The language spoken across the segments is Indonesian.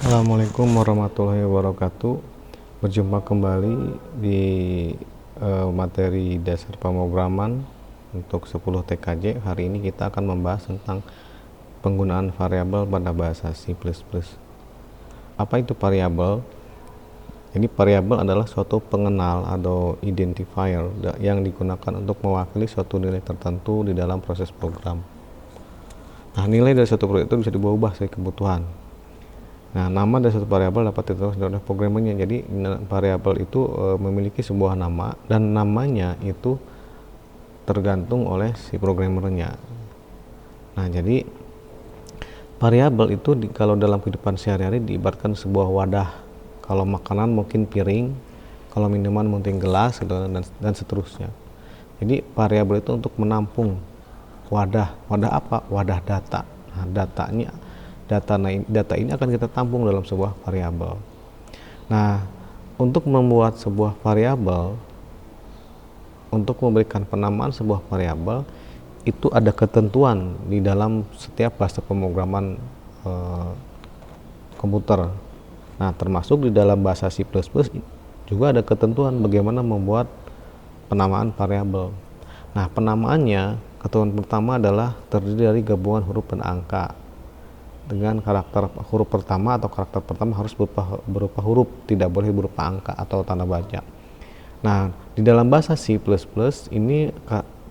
Assalamualaikum warahmatullahi wabarakatuh. Berjumpa kembali di materi dasar pemrograman untuk 10 TKJ. Hari ini kita akan membahas tentang penggunaan variabel pada bahasa C++. Apa itu variabel? Jadi variabel adalah suatu pengenal atau identifier yang digunakan untuk mewakili suatu nilai tertentu di dalam proses program. Nah, nilai dari suatu program itu bisa diubah sesuai kebutuhan. Nah, nama dari suatu variabel dapat ditentukan oleh programmernya. Jadi variabel itu memiliki sebuah nama dan namanya itu tergantung oleh si programmernya. Nah, jadi variabel itu kalau dalam kehidupan sehari-hari diibaratkan sebuah wadah. Kalau makanan mungkin piring, kalau minuman mungkin gelas, dan seterusnya. Jadi variabel itu untuk menampung wadah. Wadah apa? Wadah data. Nah, data ini akan kita tampung dalam sebuah variabel. Nah, untuk membuat sebuah variabel, untuk memberikan penamaan sebuah variabel, itu ada ketentuan di dalam setiap bahasa pemrograman komputer. Nah, termasuk di dalam bahasa C++ juga ada ketentuan bagaimana membuat penamaan variabel. Nah, penamaannya, ketentuan pertama adalah terdiri dari gabungan huruf dan angka. Dengan karakter huruf pertama atau karakter pertama harus berupa huruf, tidak boleh berupa angka atau tanda baca. Nah, di dalam bahasa C++ ini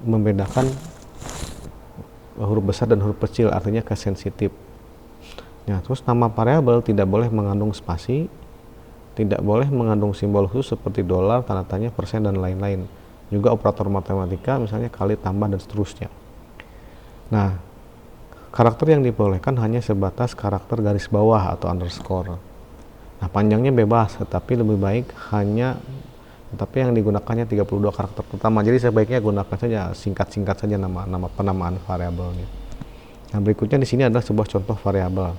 membedakan huruf besar dan huruf kecil, artinya kesensitif. Nah, terus nama variabel tidak boleh mengandung spasi, tidak boleh mengandung simbol khusus seperti dolar, tanda tanya, persen, dan lain-lain. Juga operator matematika, misalnya kali, tambah, dan seterusnya. Nah, karakter yang dibolehkan hanya sebatas karakter garis bawah atau underscore. Nah, panjangnya bebas, tetapi lebih baik yang digunakannya 32 karakter pertama. Jadi sebaiknya gunakan saja singkat-singkat saja nama penamaan variabelnya. Nah, berikutnya di sini adalah sebuah contoh variabel.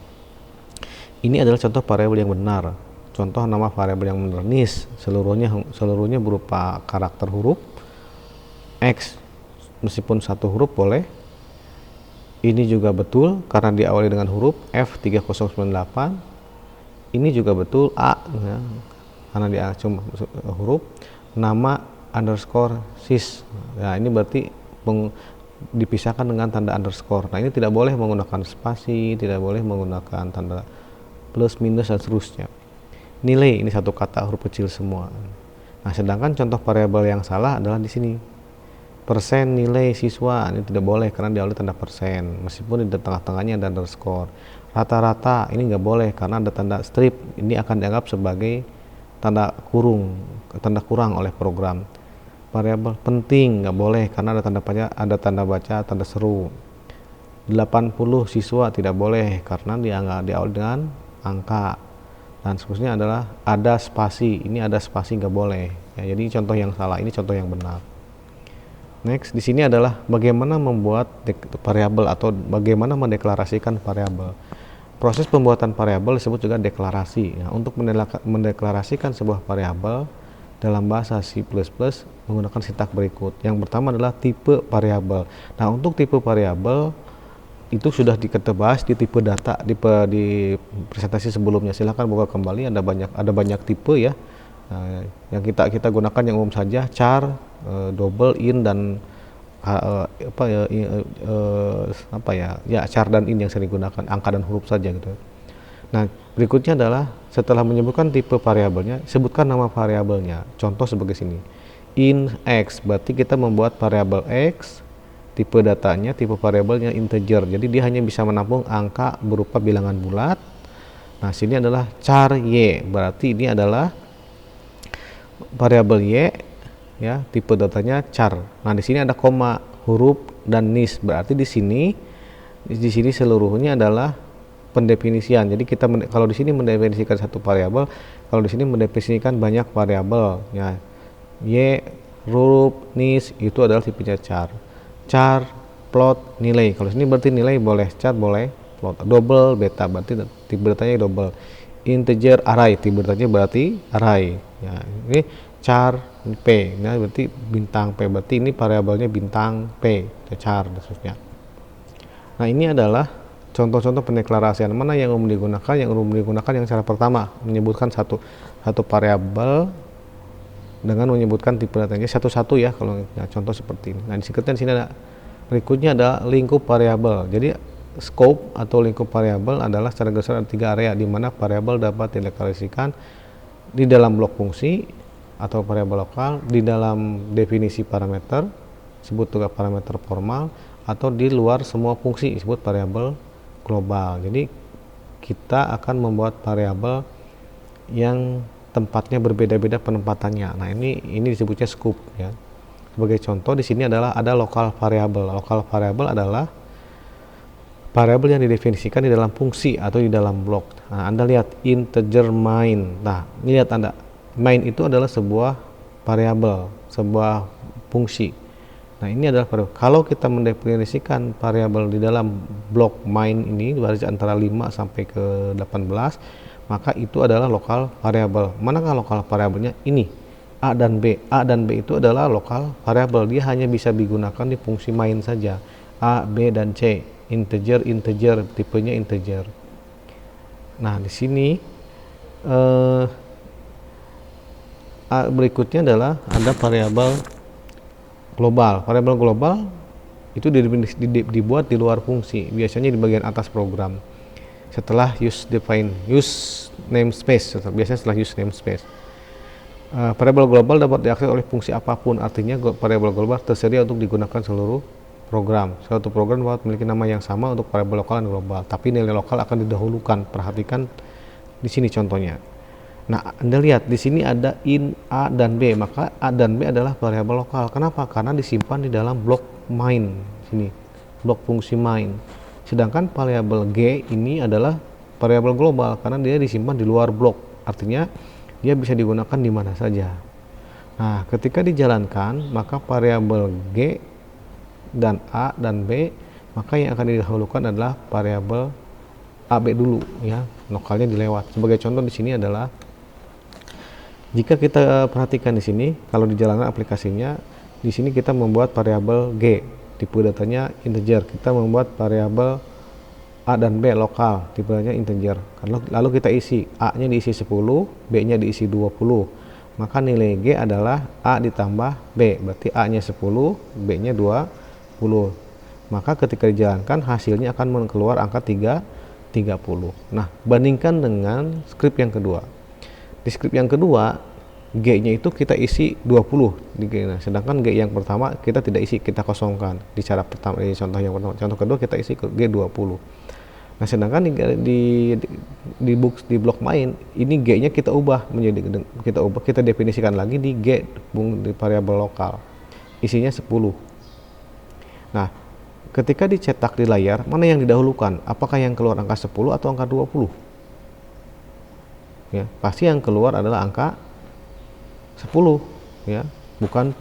Ini adalah contoh variabel yang benar. Contoh nama variabel yang benar, nis, seluruhnya berupa karakter huruf. X, meskipun satu huruf boleh. Ini juga betul karena diawali dengan huruf F3098. Ini juga betul A, ya, karena dia cuma huruf. Nama underscore sys. Nah, ini berarti dipisahkan dengan tanda underscore. Nah, ini tidak boleh menggunakan spasi, tidak boleh menggunakan tanda plus, minus, dan seterusnya. Nilai, ini satu kata huruf kecil semua. Nah, sedangkan contoh variabel yang salah adalah di sini. Persen nilai siswa, ini tidak boleh karena diawali tanda persen, meskipun di tengah-tengahnya ada underscore. Rata-rata ini nggak boleh karena ada tanda strip, ini akan dianggap sebagai tanda kurang oleh program. Variabel penting nggak boleh karena ada tanda baca, tanda seru. 80 siswa tidak boleh karena diawali dengan angka. Dan seterusnya adalah ada spasi, ini ada spasi nggak boleh. Ya, jadi contoh yang salah, ini contoh yang benar. Next, di sini adalah bagaimana membuat variabel atau bagaimana mendeklarasikan variabel. Proses pembuatan variabel disebut juga deklarasi. Nah, untuk mendeklarasikan sebuah variabel dalam bahasa C++ menggunakan sintak berikut. Yang pertama adalah tipe variabel. Nah, untuk tipe variabel itu sudah dibahas di tipe data di presentasi sebelumnya. Silahkan buka kembali, ada banyak tipe ya. Nah, yang kita gunakan yang umum saja, char, double, in, dan char dan in yang sering digunakan, angka dan huruf saja gitu. Nah, berikutnya adalah setelah menyebutkan tipe variabelnya, sebutkan nama variabelnya. Contoh sebagai sini, in x, berarti kita membuat variabel x, tipe datanya, tipe variabelnya integer, jadi dia hanya bisa menampung angka berupa bilangan bulat. Nah, sini adalah char y, berarti ini adalah variabel y, ya, tipe datanya char. Nah, di sini ada koma, huruf, dan nis, berarti di sini seluruhnya adalah pendefinisian. Jadi kita kalau di sini mendefinisikan satu variabel, kalau di sini mendefinisikan banyak variabel, ya. Y, huruf, nis itu adalah tipenya char. Char, plot, nilai. Kalau sini berarti nilai boleh char, boleh plot. Double, beta, berarti tipe datanya double. Integer, array, tipe datanya berarti array. Ya, ini char p, nah berarti bintang p, berarti ini variabelnya bintang p, char dan seterusnya. Nah, ini adalah contoh-contoh pendeklarasian mana yang umum digunakan. Yang umum digunakan yang cara pertama menyebutkan satu variabel dengan menyebutkan tipe datanya satu-satu ya, kalau ya, contoh seperti ini. Nah, di sini ada berikutnya ada lingkup variabel. Jadi scope atau lingkup variabel adalah secara garis besar ada 3 area di mana variabel dapat dideklarasikan di dalam blok fungsi atau variabel lokal, di dalam definisi parameter disebut juga parameter formal, atau di luar semua fungsi disebut variabel global. Jadi kita akan membuat variabel yang tempatnya berbeda-beda penempatannya. Nah, ini disebutnya scope ya. Sebagai contoh di sini adalah ada lokal variabel. Lokal variabel adalah variabel yang didefinisikan di dalam fungsi atau di dalam blok. Nah, Anda lihat integer main. Nah, ini lihat Anda, main itu adalah sebuah variabel, sebuah fungsi. Nah, ini adalah variabel. Kalau kita mendefinisikan variabel di dalam blok main ini baris antara 5 sampai ke 18, maka itu adalah lokal variabel. Manakah lokal variabelnya? Ini A dan B. A dan B itu adalah lokal variabel. Dia hanya bisa digunakan di fungsi main saja. A, B, dan C. Integer, tipenya integer. Nah, di sini berikutnya adalah ada variabel global. Variabel global itu dibuat di luar fungsi, biasanya di bagian atas program. Setelah use namespace, biasanya setelah use namespace. Variabel global dapat diakses oleh fungsi apapun, artinya variabel global tersedia untuk digunakan seluruh program. Suatu program dapat memiliki nama yang sama untuk variabel lokal dan global, tapi nilai lokal akan didahulukan. Perhatikan di sini contohnya. Nah, Anda lihat di sini ada in A dan B, maka A dan B adalah variabel lokal. Kenapa? Karena disimpan di dalam blok main sini, blok fungsi main. Sedangkan variabel G ini adalah variabel global karena dia disimpan di luar blok. Artinya dia bisa digunakan di mana saja. Nah, ketika dijalankan, maka variabel G dan A dan B, maka yang akan didahulukan adalah variabel AB dulu ya, lokalnya dilewat. Sebagai contoh di sini adalah jika kita perhatikan di sini, kalau dijalankan aplikasinya, di sini kita membuat variabel G, tipe datanya integer. Kita membuat variabel A dan B lokal, tipe datanya integer. Lalu kita isi, A-nya diisi 10, B-nya diisi 20. Maka nilai G adalah A ditambah B, berarti A-nya 10, B-nya 20. Maka ketika dijalankan hasilnya akan keluar angka 30. Nah, bandingkan dengan script yang kedua. Di script yang kedua, G-nya itu kita isi 20 nah, sedangkan G yang pertama kita tidak isi, kita kosongkan. Di cara pertama, di contoh yang pertama, contoh kedua kita isi G 20. Nah, sedangkan di blok main ini G-nya kita ubah menjadi kita definisikan lagi di G di variabel lokal. Isinya 10. Nah, ketika dicetak di layar, mana yang didahulukan? Apakah yang keluar angka 10 atau angka 20? Ya, pasti yang keluar adalah angka 10 ya, bukan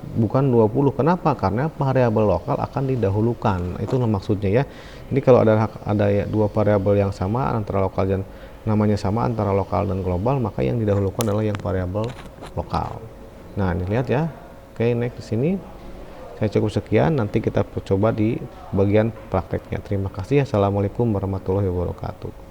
20. Kenapa? Karena variabel lokal akan didahulukan. Itulah maksudnya ya. Jadi kalau ada ya, dua variabel yang sama antara lokal dan namanya sama antara lokal dan global, maka yang didahulukan adalah yang variabel lokal. Nah, ini lihat ya. Oke, next di sini. Saya cukup sekian, nanti kita coba di bagian prakteknya. Terima kasih. Assalamualaikum warahmatullahi wabarakatuh.